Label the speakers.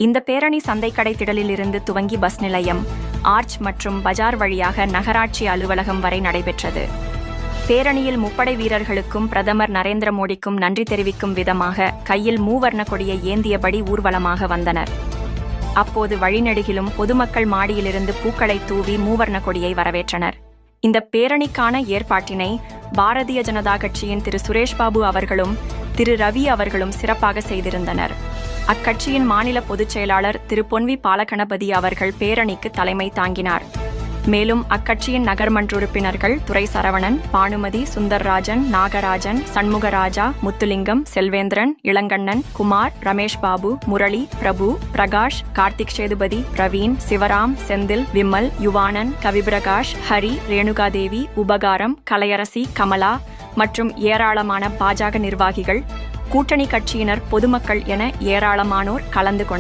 Speaker 1: இந்த பேரணி சந்தைக்கடை திடலிலிருந்து துவங்கி பஸ் நிலையம், ஆர்ச் மற்றும் பஜார் வழியாக நகராட்சி அலுவலகம் வரை நடைபெற்றது. பேரணியில் முப்படை வீரர்களுக்கும் பிரதமர் நரேந்திர மோடிக்கும் நன்றி தெரிவிக்கும் விதமாக கையில் மூவர்ண கொடியை ஏந்தியபடி ஊர்வலமாக வந்தனர். அப்போது வழிநெடுகிலும் பொதுமக்கள் மாடியிலிருந்து பூக்களை தூவி மூவர்ண கொடியை வரவேற்றனர். இந்த பேரணிக்கான ஏற்பாட்டினை பாரதிய ஜனதா கட்சியின் திரு சுரேஷ் பாபு அவர்களும் திரு ரவி அவர்களும் சிறப்பாக செய்திருந்தனர். அக்கட்சியின் மாநில பொதுச் செயலாளர் திரு பொன்வி பாலகணபதி அவர்கள் பேரணிக்கு தலைமை தாங்கினார். மேலும் அக்கட்சியின் நகர்மன்ற உறுப்பினர்கள் துரை சரவணன், பானுமதி, சுந்தர்ராஜன், நாகராஜன், சண்முகராஜா, முத்துலிங்கம், செல்வேந்திரன், இளங்கண்ணன், குமார், ரமேஷ் பாபு, முரளி, பிரபு, பிரகாஷ், கார்த்திக் சேதுபதி, பிரவீன், சிவராம், செந்தில், விமல், யுவானன், கவிபிரகாஷ், ஹரி, ரேணுகாதேவி, உபகாரம், கலையரசி, கமலா மற்றும் ஏராளமான பாஜக நிர்வாகிகள், கூட்டணி கட்சியினர், பொதுமக்கள் என ஏராளமானோர் கலந்து கொண்டனர்.